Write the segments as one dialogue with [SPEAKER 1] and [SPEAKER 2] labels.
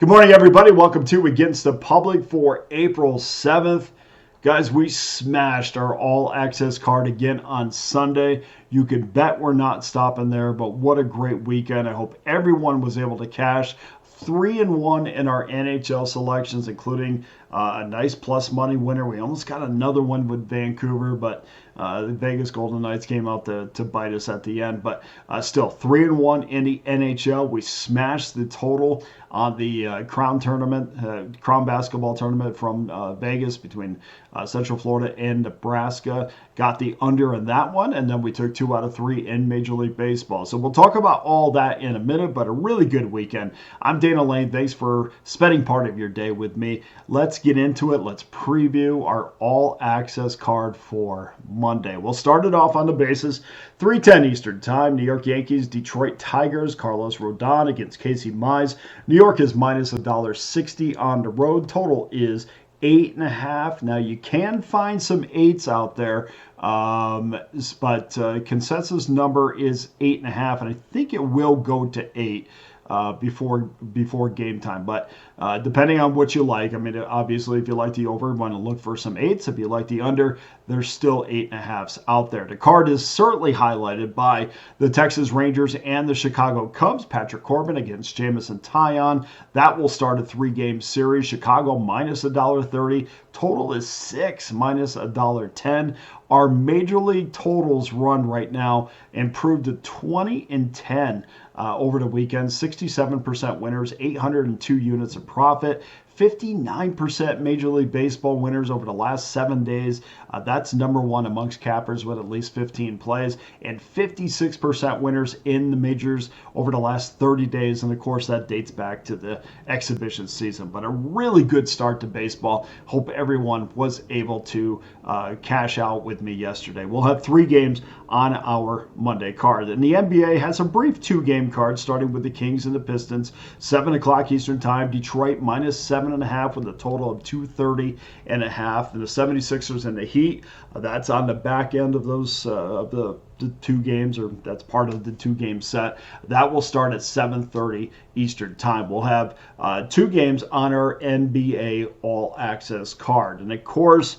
[SPEAKER 1] Good morning, everybody. Welcome to Against the Public for April 7th. Guys, we smashed our all access card again on Sunday. You can bet we're not stopping there, but what a great weekend. I hope everyone was able to cash 3-1 in our NHL selections, including a nice plus money winner. We almost got another one with Vancouver, but the Vegas Golden Knights came out to bite us at the end. But still, 3-1 in the NHL. We smashed the total on the Crown basketball tournament from Vegas between Central Florida and Nebraska. Got the under in that one, and then we took 2 out of 3 in Major League Baseball. So we'll talk about all that in a minute, but a really good weekend. I'm Dana Lane. Thanks for spending part of your day with me. Let's get into it. Let's preview our all-access card for Monday. We'll start it off on the bases. 3:10 Eastern Time. New York Yankees, Detroit Tigers. Carlos Rodon against Casey Mize. New York is minus $1.60 on the road. Total is 8.5. Now you can find some 8s out there, but consensus number is 8.5, and I think it will go to 8 before game time. But depending on what you like, I mean, obviously, if you like the over, you want to look for some 8s. If you like the under, there's still 8.5s out there. The card is certainly highlighted by the Texas Rangers and the Chicago Cubs. Patrick Corbin against Jamison Taillon. That will start a 3-game series. Chicago minus $1.30. Total is 6 minus $1.10. Our major league totals run right now improved to 20 and 10 over the weekend. 67% winners, 802 units of profit. 59% Major League Baseball winners over the last 7 days. That's number one amongst cappers with at least 15 plays. And 56% winners in the majors over the last 30 days. And of course, that dates back to the exhibition season. But a really good start to baseball. Hope everyone was able to cash out with me yesterday. We'll have 3 games on our Monday card. And the NBA has a brief 2-game card starting with the Kings and the Pistons. 7 o'clock Eastern Time. Detroit minus 7.5 with a total of 230.5. And the 76ers and the Heat, that's on the back end of those of the 2 games, or that's part of the 2-game set. That will start at 7:30 Eastern Time. We'll have 2 games on our NBA All Access card. And of course,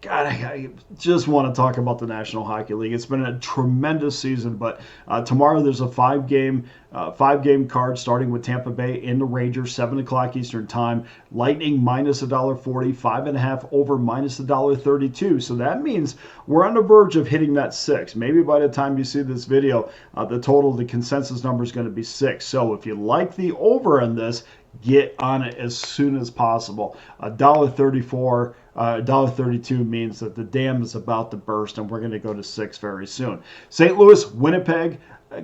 [SPEAKER 1] God, I just want to talk about the National Hockey League. It's been a tremendous season, but tomorrow there's a 5-game card starting with Tampa Bay and the Rangers, 7 o'clock Eastern Time. Lightning minus $1.40, 5.5 over minus $1.32. So that means we're on the verge of hitting that 6. Maybe by the time you see this video, the consensus number is going to be 6. So if you like the over in this, get on it as soon as possible. $1.34, $1.32 means that the dam is about to burst, and we're going to go to 6 very soon. St. Louis, Winnipeg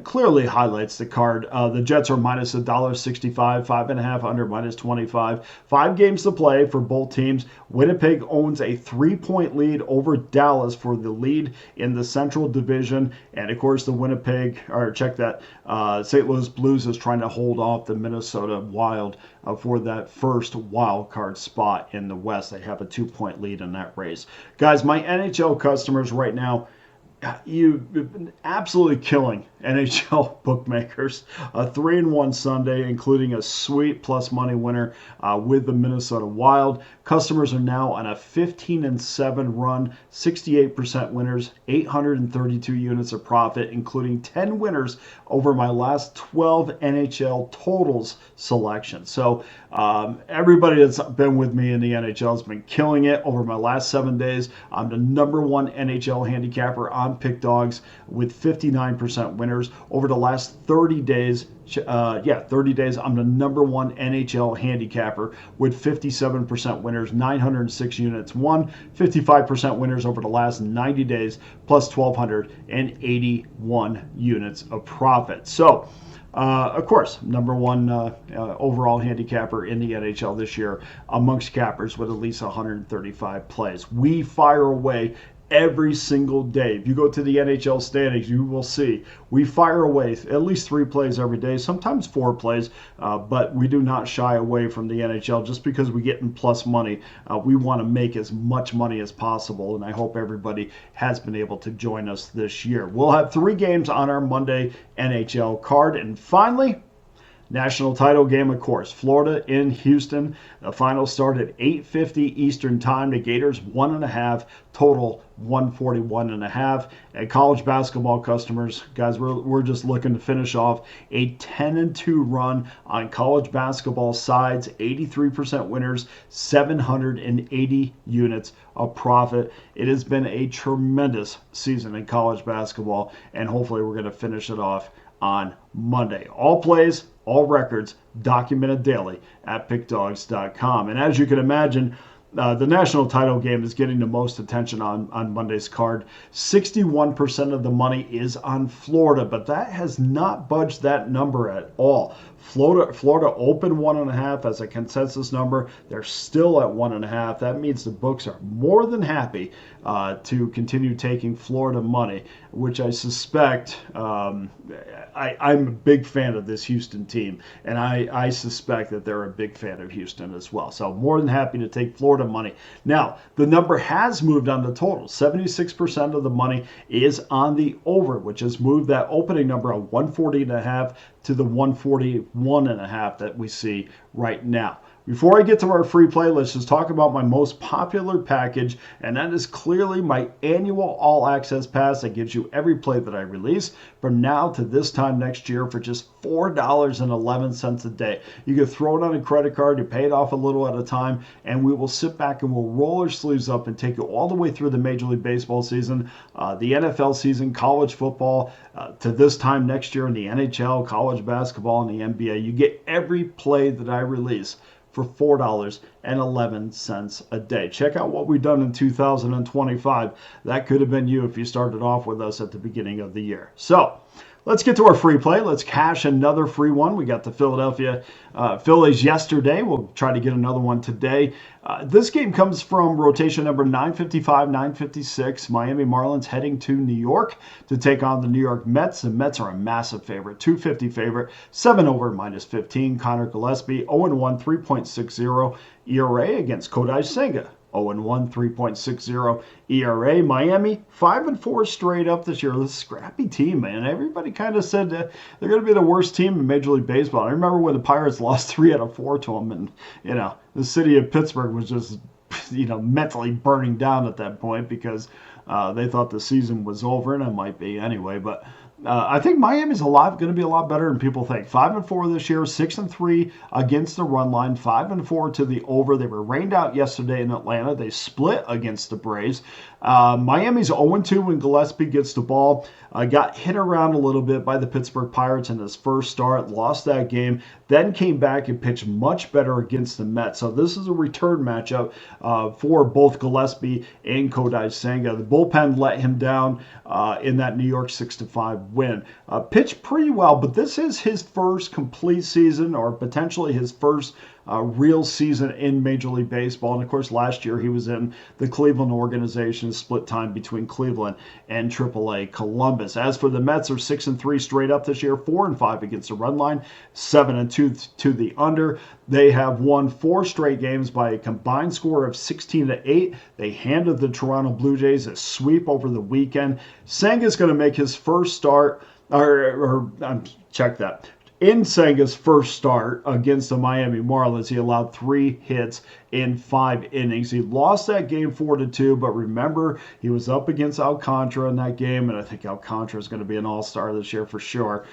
[SPEAKER 1] clearly highlights the card. The Jets are minus $1.65, 5.5 under minus 25. 5 games to play for both teams. Winnipeg owns a 3-point lead over Dallas for the lead in the Central Division. And of course, St. Louis Blues is trying to hold off the Minnesota Wild for that first wild card spot in the West. They have a 2-point lead in that race. Guys, my NHL customers right now, you've been absolutely killing NHL bookmakers. A 3-1 Sunday, including a sweet plus money winner with the Minnesota Wild. Customers are now on a 15-7 run, 68% winners, 832 units of profit, including 10 winners over my last 12 NHL totals selection. So everybody that's been with me in the NHL has been killing it over my last 7 days. I'm the number 1 NHL handicapper on Pick Dawgz with 59% winners. Over the last 30 days, 30 days, I'm the number 1 NHL handicapper with 57% winners, 906 units won, 55% winners over the last 90 days, plus 1,281 units of profit. So, of course, number 1 overall handicapper in the NHL this year amongst cappers with at least 135 plays. We fire away every single day. If you go to the NHL standings, you will see we fire away at least 3 plays every day, sometimes 4 plays, but we do not shy away from the NHL just because we get in plus money. We want to make as much money as possible, and I hope everybody has been able to join us this year. We'll have 3 games on our Monday NHL card, and finally, National title game, of course, Florida in Houston. The final start at 8:50 Eastern Time. The Gators 1.5, total 141.5. And college basketball customers, guys, we're just looking to finish off a 10-2 run on college basketball sides. 83% winners, 780 units of profit. It has been a tremendous season in college basketball, and hopefully we're going to finish it off on Monday. All plays, all records, documented daily at pickdawgz.com. And as you can imagine, the national title game is getting the most attention on Monday's card. 61% of the money is on Florida, but that has not budged that number at all. Florida opened 1.5 as a consensus number. They're still at 1.5. That means the books are more than happy to continue taking Florida money, which I suspect I'm a big fan of this Houston team, and I suspect that they're a big fan of Houston as well. So more than happy to take Florida money. Now, the number has moved on the total. 76% of the money is on the over, which has moved that opening number of 140.5 to the 141.5 that we see right now. Before I get to our free play, let's just talk about my most popular package, and that is clearly my annual All Access Pass that gives you every play that I release from now to this time next year for just $4.11 a day. You can throw it on a credit card, you pay it off a little at a time, and we will sit back and we'll roll our sleeves up and take you all the way through the Major League Baseball season, the NFL season, college football, to this time next year in the NHL, college basketball, and the NBA. You get every play that I release for $4.11 a day. Check out what we've done in 2025. That could have been you if you started off with us at the beginning of the year. So let's get to our free play. Let's cash another free one. We got the Philadelphia Phillies yesterday. We'll try to get another one today. This game comes from rotation number 955, 956. Miami Marlins heading to New York to take on the New York Mets. The Mets are a massive favorite, 250 favorite, 7 over -15. Connor Gillespie, 0-1, 3.60 ERA against Kodai Senga. 0-1, 3.60 ERA. Miami, 5-4 straight up this year. This scrappy team, man. Everybody kind of said that they're going to be the worst team in Major League Baseball. I remember when the Pirates lost 3 out of 4 to them, and, the city of Pittsburgh was just, mentally burning down at that point because they thought the season was over, and it might be anyway, but I think Miami's going to be a lot better than people think. 5-4 this year, 6-3 against the run line, 5-4 to the over. They were rained out yesterday in Atlanta. They split against the Braves. Miami's 0-2 when Gillespie gets the ball. Got hit around a little bit by the Pittsburgh Pirates in his first start, lost that game, then came back and pitched much better against the Mets. So this is a return matchup for both Gillespie and Kodai Senga. The bullpen let him down in that New York 6-5 win. Pitched pretty well, but this is his first complete season, or potentially his first real season in Major League Baseball. And of course, last year he was in the Cleveland organization, split time between Cleveland and AAA Columbus. As for the Mets, are 6-3 straight up this year, 4-5 against the run line, 7-2 to the under. They have won 4 straight games by a combined score of 16-8. They handed the Toronto Blue Jays a sweep over the weekend. Senga's going to make his first start, check that. In Senga's first start against the Miami Marlins, he allowed 3 hits in 5 innings. He lost that game 4-2, but remember, he was up against Alcantara in that game, and I think Alcantara is going to be an all-star this year for sure.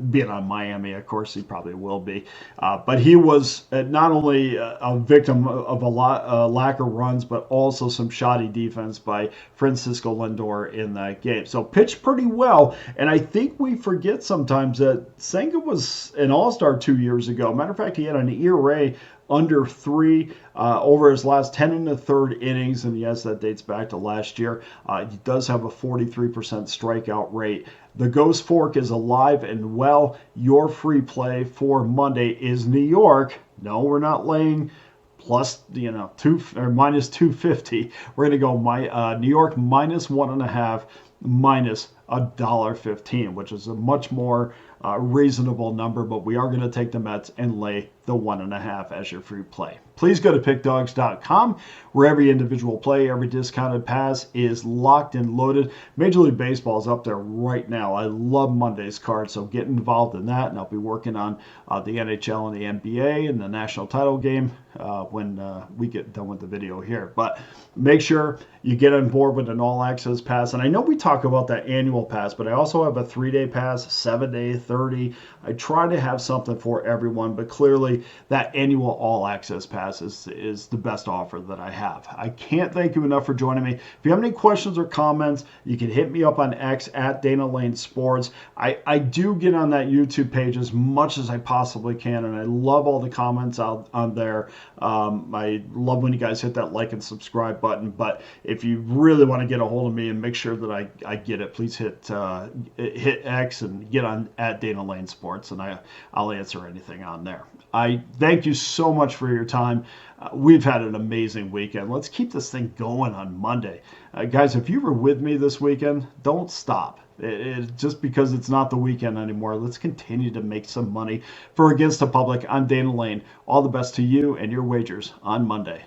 [SPEAKER 1] Being on Miami, of course, he probably will be. But he was not only a victim of a lack of runs, but also some shoddy defense by Francisco Lindor in that game. So pitched pretty well, and I think we forget sometimes that Senga was an all-star 2 years ago. Matter of fact, he had an ERA under 3 over his last 10 1/3 innings, and yes, that dates back to last year. He does have a 43% strikeout rate. The Ghost Fork is alive and well. Your free play for Monday is New York. No, we're not laying plus, minus 250. We're going to go New York minus 1.5, minus $1.15, which is a much more reasonable number, but we are going to take the Mets and lay the 1.5 as your free play. Please go to pickdawgz.com where every individual play, every discounted pass is locked and loaded. Major League Baseball is up there right now. I love Monday's card, so get involved in that. And I'll be working on the NHL and the NBA and the national title game when we get done with the video here. But make sure you get on board with an all access pass. And I know we talk about that annual pass, but I also have a 3-day pass, 7-day, 30. I try to have something for everyone, but clearly that annual all access pass is the best offer that I have. I can't thank you enough for joining me. If you have any questions or comments, you can hit me up on X at Dana Lane Sports. I do get on that YouTube page as much as I possibly can, and I love all the comments out on there. I love when you guys hit that like and subscribe button, but if you really want to get a hold of me and make sure that I get it, please hit X and get on at Dana Lane Sports, and I'll answer anything on there. I thank you so much for your time. We've had an amazing weekend. Let's keep this thing going on Monday. Guys, if you were with me this weekend, don't stop. Just because it's not the weekend anymore, let's continue to make some money for Against the Public. I'm Dana Lane. All the best to you and your wagers on Monday.